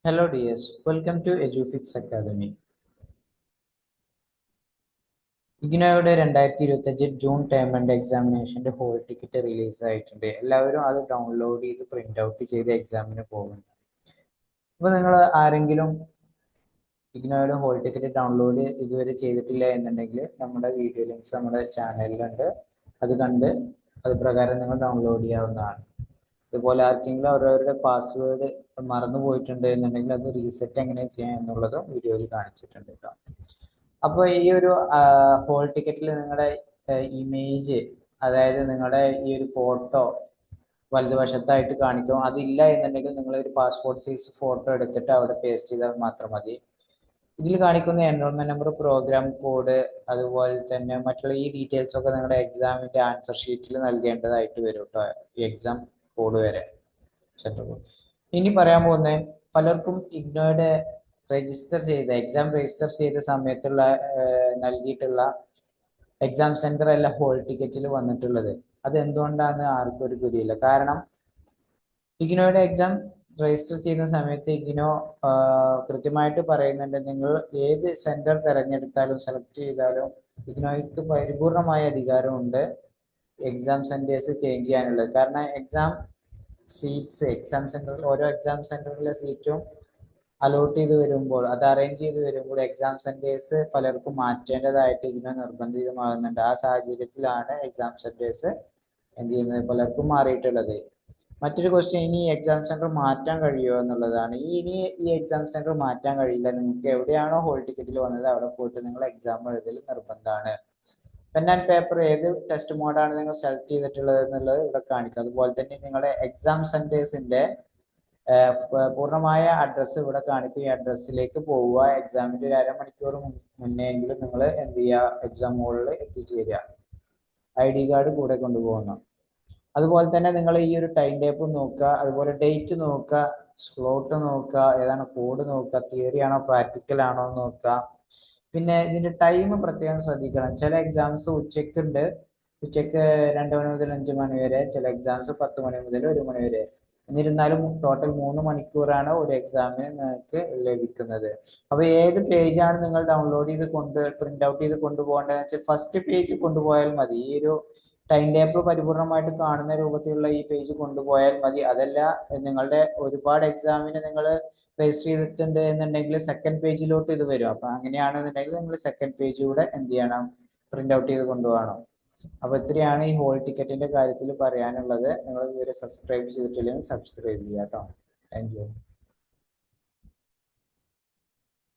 Hello dears, welcome to EduFix Academy. ഇഗ്നോയുടെ 2025 June term and എക്സാമിനേഷന്റെ hall ticket release ആയിട്ടുണ്ട്. എല്ലാവരും അത് ഡൗൺലോഡ് ചെയ്ത് പ്രിന്റ് ഔട്ട് ചെയ്ത് എക്സാമിന് പോകുന്നു. അപ്പോൾ നിങ്ങൾ ആരെങ്കിലും ഇഗ്നോയുടെ ഹോൾ ടിക്കറ്റ് ഡൗൺലോഡ് ഇതുവരെ ചെയ്തിട്ടില്ല എന്നുണ്ടെങ്കിൽ നമ്മുടെ വീഡിയോ ലിങ്ക്സ് നമ്മുടെ ചാനലിലുണ്ട്. അത് കണ്ട് അത് പ്രകാരം നിങ്ങൾ ഡൗൺലോഡ് ചെയ്യാവുന്നതാണ്. ഇതുപോലെ ആർക്കെങ്കിലും അവരവരുടെ പാസ്വേഡ് മറന്നു പോയിട്ടുണ്ട് എന്നുണ്ടെങ്കിൽ അത് റീസെറ്റ് എങ്ങനെ ചെയ്യാം എന്നുള്ളതും വീഡിയോയിൽ കാണിച്ചിട്ടുണ്ട് കേട്ടോ. അപ്പോൾ ഈ ഒരു ഹോൾ ടിക്കറ്റിൽ നിങ്ങളുടെ ഇമേജ്, അതായത് നിങ്ങളുടെ ഈ ഒരു ഫോട്ടോ വലതുവശത്തായിട്ട് കാണിക്കും. അതില്ല എന്നുണ്ടെങ്കിൽ നിങ്ങൾ ഒരു പാസ്പോർട്ട് സൈസ് ഫോട്ടോ എടുത്തിട്ട് അവിടെ പേസ്റ്റ് ചെയ്താൽ മാത്രം മതി. ഇതിൽ കാണിക്കുന്ന എൻറോൾമെന്റ് നമ്പർ, പ്രോഗ്രാം കോഡ്, അതുപോലെ തന്നെ മറ്റുള്ള ഈ ഡീറ്റെയിൽസ് ഒക്കെ നിങ്ങളുടെ എക്സാമിന്റെ ആൻസർ ഷീറ്റിൽ നൽകേണ്ടതായിട്ട് വരും കേട്ടോ. ഈ എക്സാം കോഡ് വരെ സെൻറ്റർ കോഡ്. ഇനി പറയാൻ പോകുന്നത്, പലർക്കും ഇഗ്നോയുടെ എക്സാം രജിസ്റ്റർ ചെയ്ത സമയത്തുള്ള നൽകിയിട്ടുള്ള എക്സാം സെന്റർ അല്ല ഹോൾ ടിക്കറ്റിൽ വന്നിട്ടുള്ളത്. അത് എന്തുകൊണ്ടാണ് ആർക്കും ഒരു പിടിയില്ല. കാരണം ഇഗ്നോയുടെ എക്സാം രജിസ്റ്റർ ചെയ്യുന്ന സമയത്ത് ഇഗ്നോ കൃത്യമായിട്ട് പറയുന്നുണ്ട്, നിങ്ങൾ ഏത് സെന്റർ തിരഞ്ഞെടുത്താലും സെലക്ട് ചെയ്താലും ഇഗ്നോയ്ക്ക് പരിപൂർണമായ അധികാരമുണ്ട് എക്സാം സെന്റേഴ്സ് ചേഞ്ച് ചെയ്യാനുള്ളത്. കാരണം എക്സാം സെന്ററിൽ ഓരോ എക്സാം സെന്ററിലെ സീറ്റും അലോട്ട് ചെയ്ത് വരുമ്പോൾ, അത് അറേഞ്ച് ചെയ്ത് വരുമ്പോൾ എക്സാം സെന്റേഴ്സ് പലർക്കും മാറ്റേണ്ടതായിട്ട് ഇഗ്നോ നിർബന്ധിതമാകുന്നുണ്ട്. ആ സാഹചര്യത്തിലാണ് എക്സാം സെന്റേഴ്സ് എന്ത് ചെയ്യുന്നത്, പലർക്കും മാറിയിട്ടുള്ളത്. മറ്റൊരു ക്വസ്റ്റ്യൻ, ഇനി എക്സാം സെന്റർ മാറ്റാൻ കഴിയുമോ എന്നുള്ളതാണ്. ഇനി ഈ എക്സാം സെന്റർ മാറ്റാൻ കഴിയില്ല. നിങ്ങൾക്ക് എവിടെയാണോ ഹോൾ ടിക്കറ്റിൽ വന്നത് അവിടെ പോയിട്ട് നിങ്ങൾ എക്സാം എഴുതൽ നിർബന്ധമാണ്. പെൻ ആൻഡ് പേപ്പർ ഏത് ടെസ്റ്റ് മോഡാണ് നിങ്ങൾ സെലക്ട് ചെയ്തിട്ടുള്ളത് എന്നുള്ളത് ഇവിടെ കാണിക്കും. അതുപോലെ തന്നെ നിങ്ങളുടെ എക്സാം സെന്റേഴ്സിന്റെ പൂർണ്ണമായ അഡ്രസ്സ് ഇവിടെ കാണിക്കും. ഈ അഡ്രസ്സിലേക്ക് പോവുക. എക്സാമിന്റെ ഒരു അരമണിക്കൂർ മുന്നേ എങ്കിലും നിങ്ങൾ എന്ത് ചെയ്യുക, എക്സാം ഹോളിൽ എത്തിച്ചേരുക. ID കാർഡ് കൂടെ കൊണ്ടുപോകുന്നു. അതുപോലെ തന്നെ നിങ്ങൾ ഈ ഒരു ടൈം ടേബിൾ നോക്കുക, അതുപോലെ ഡേറ്റ് നോക്കുക, സ്ലോട്ട് നോക്കുക, ഏതാണ് കോഡ് നോക്കുക, തിയറി ആണോ പ്രാക്ടിക്കൽ ആണോ എന്ന് നോക്കുക. പിന്നെ ഇതിന്റെ ടൈം പ്രത്യേകം ശ്രദ്ധിക്കണം. ചില എക്സാംസ് ഉച്ചയ്ക്ക് 2 മണി മുതൽ 5 മണി വരെ, ചില എക്സാംസ് 10 മണി മുതൽ 1 മണി വരെ. എന്നിരുന്നാലും ടോട്ടൽ 3 മണിക്കൂറാണ് ഒരു എക്സാമിന് നിങ്ങൾക്ക് ലഭിക്കുന്നത്. അപ്പോൾ ഏത് പേജാണ് നിങ്ങൾ ഡൗൺലോഡ് ചെയ്ത് പ്രിന്റ് ഔട്ട് ചെയ്ത് കൊണ്ടുപോകേണ്ടതെന്ന് വെച്ചാൽ ഫസ്റ്റ് പേജ് കൊണ്ടുപോയാൽ മതി. ഈ ഒരു ടൈം ടേബിൾ പരിപൂർണമായിട്ട് കാണുന്ന രൂപത്തിലുള്ള ഈ പേജ് കൊണ്ടുപോയാൽ മതി. അതല്ല, നിങ്ങളുടെ ഒരുപാട് എക്സാമിന് നിങ്ങൾ രജിസ്റ്റർ ചെയ്തിട്ടുണ്ട് എന്നുണ്ടെങ്കിൽ സെക്കൻഡ് പേജിലോട്ട് ഇത് വരും. അപ്പൊ അങ്ങനെയാണെന്നുണ്ടെങ്കിൽ നിങ്ങൾ സെക്കൻഡ് പേജ് കൂടെ എന്ത് ചെയ്യണം, പ്രിന്റ് ഔട്ട് ചെയ്ത് കൊണ്ടുപോകണം. അപ്പൊ ഇത്രയാണ് ഈ ഹോൾ ടിക്കറ്റിന്റെ കാര്യത്തിൽ പറയാനുള്ളത്. നിങ്ങൾ ഇതുവരെ സബ്സ്ക്രൈബ് ചെയ്തിട്ടില്ലെങ്കിൽ സബ്സ്ക്രൈബ് ചെയ്യാം കേട്ടോ. Thank you.